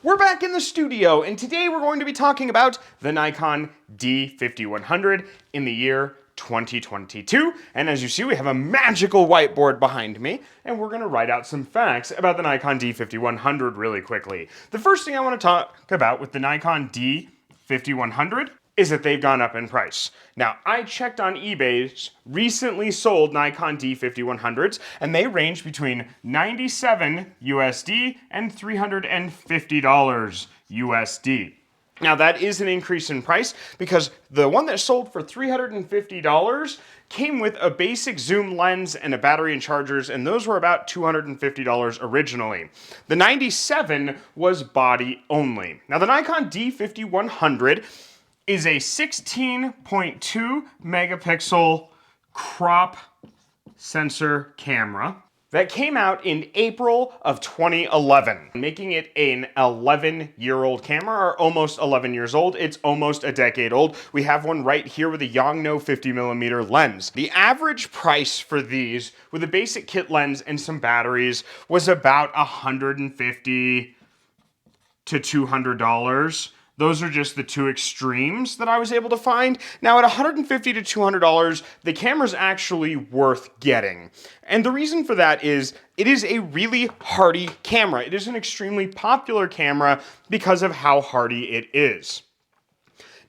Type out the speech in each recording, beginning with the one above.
We're back in the studio, and today we're going to be talking about the Nikon D5100 in the year 2022. And as you see, we have a magical whiteboard behind me, and we're going to write out some facts about the Nikon D5100 really quickly. The first thing I want to talk about with the Nikon D5100 is that they've gone up in price. Now, I checked on eBay's recently sold Nikon D5100s, and they range between $97 USD and $350 USD. Now, that is an increase in price because the one that sold for $350 came with a basic zoom lens and a battery and chargers, and those were about $250 originally. The 97 was body only. Now, the Nikon D5100 is a 16.2 megapixel crop sensor camera that came out in April of 2011, making it an 11-year-old camera, or almost 11 years old. It's almost a decade old. We have one right here with a Yongnuo 50mm lens. The average price for these, with a basic kit lens and some batteries, was about $150 to $200. Those are just the two extremes that I was able to find. Now at $150 to $200, the camera's actually worth getting. And the reason for that is it is a really hardy camera. It is an extremely popular camera because of how hardy it is.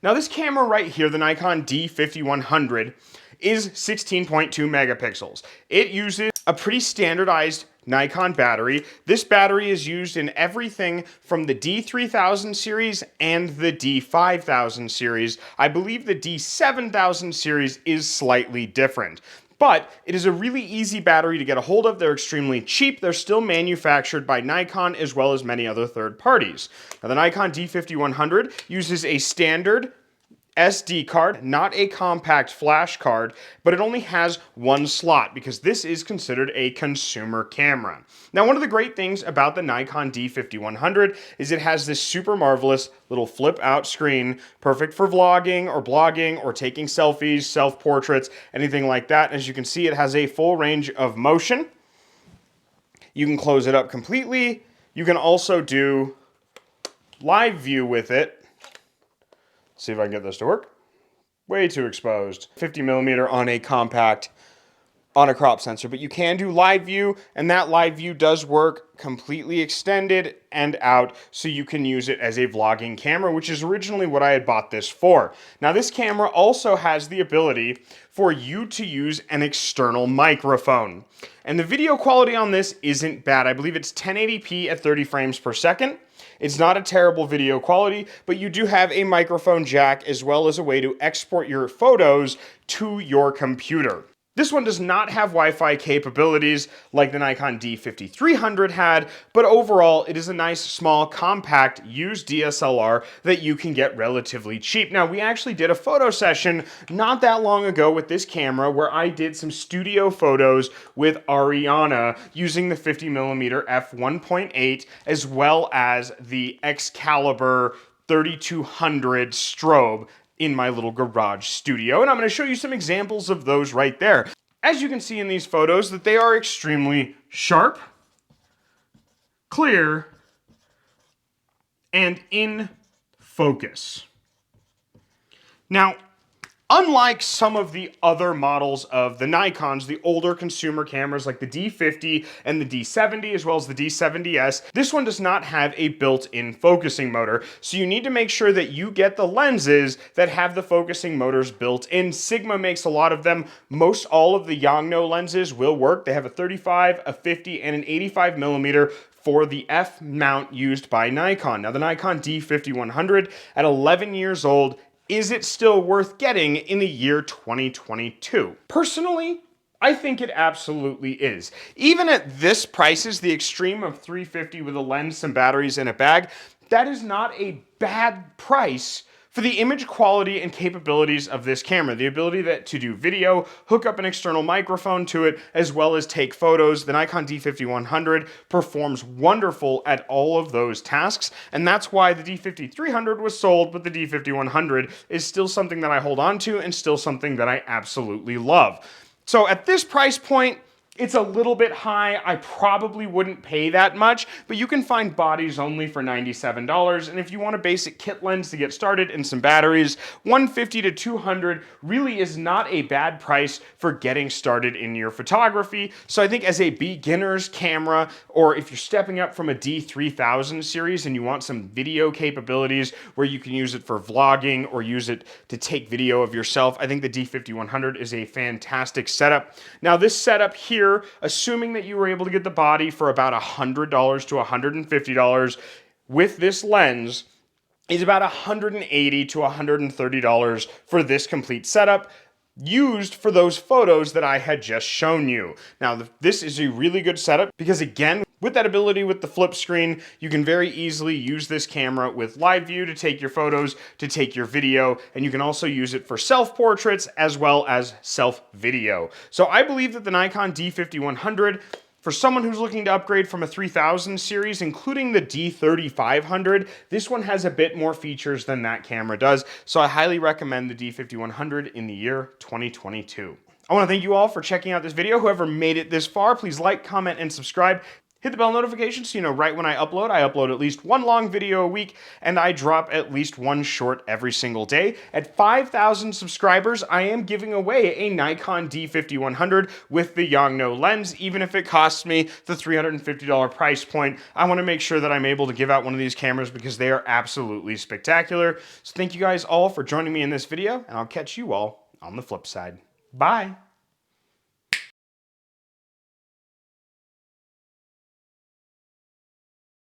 Now this camera right here, the Nikon D5100, is 16.2 megapixels. It uses a pretty standardized Nikon battery. This battery is used in everything from the D3000 series and the D5000 series. I believe the D7000 series is slightly different. But it is a really easy battery to get a hold of. They're extremely cheap. They're still manufactured by Nikon as well as many other third parties. Now, the Nikon D5100 uses a standard SD card, not a compact flash card, but it only has one slot because this is considered a consumer camera. Now, one of the great things about the Nikon D5100 is it has this super marvelous little flip out screen, perfect for vlogging or blogging or taking selfies, self-portraits, anything like that. As you can see, it has a full range of motion. You can close it up completely. You can also do live view with it. See if I can get this to work. Way too exposed. 50mm on a compact, on a crop sensor, but you can do live view, and that live view does work completely extended and out, so you can use it as a vlogging camera, which is originally what I had bought this for. Now, this camera also has the ability for you to use an external microphone. And the video quality on this isn't bad. I believe it's 1080p at 30 frames per second. It's not a terrible video quality, but you do have a microphone jack as well as a way to export your photos to your computer. This one does not have Wi-Fi capabilities like the Nikon D5300 had, but overall it is a nice, small, compact, used DSLR that you can get relatively cheap. Now, we actually did a photo session not that long ago with this camera where I did some studio photos with Ariana using the 50mm f1.8 as well as the Excalibur 3200 strobe in my little garage studio, and I'm going to show you some examples of those right there. As you can see in these photos, that they are extremely sharp, clear, and in focus. Now, unlike some of the other models of the Nikons, the older consumer cameras like the D50 and the D70 as well as the D70S, this one does not have a built-in focusing motor, so you need to make sure that you get the lenses that have the focusing motors built in. Sigma makes a lot of them. Most all of the Yongnuo lenses will work. They have a 35, a 50, and an 85mm for the F mount used by Nikon. Now, the Nikon D5100 at 11 years old, is it still worth getting in the year 2022? Personally, I think it absolutely is. Even at this prices, the extreme of $350 with a lens, some batteries, and a bag, that is not a bad price for the image quality and capabilities of this camera. The ability to do video, hook up an external microphone to it, as well as take photos. The Nikon D5100 performs wonderful at all of those tasks, and that's why the D5300 was sold, but the D5100 is still something that I hold on to and still something that I absolutely love. So at this price point, It's a little bit high. I probably wouldn't pay that much, but you can find bodies only for $97. And if you want a basic kit lens to get started and some batteries, $150 to $200 really is not a bad price for getting started in your photography. So I think as a beginner's camera, or if you're stepping up from a D3000 series and you want some video capabilities where you can use it for vlogging or use it to take video of yourself, I think the D5100 is a fantastic setup. Now this setup here, assuming that you were able to get the body for about $100 to $150 with this lens, is about $180 to $130 for this complete setup, used for those photos that I had just shown you. Now, this is a really good setup because, again, with that ability with the flip screen, you can very easily use this camera with live view to take your photos, to take your video, and you can also use it for self-portraits as well as self-video. So I believe that the Nikon D5100, for someone who's looking to upgrade from a 3000 series, including the D3500, this one has a bit more features than that camera does, so I highly recommend the D5100 in the year 2022. I want to thank you all for checking out this video. Whoever made it this far, please like, comment, and subscribe. Hit the bell notification so you know right when I upload. I upload at least one long video a week, and I drop at least one short every single day. At 5,000 subscribers, I am giving away a Nikon D5100 with the Yongnuo lens, even if it costs me the $350 price point. I want to make sure that I'm able to give out one of these cameras because they are absolutely spectacular. So thank you guys all for joining me in this video, and I'll catch you all on the flip side. Bye!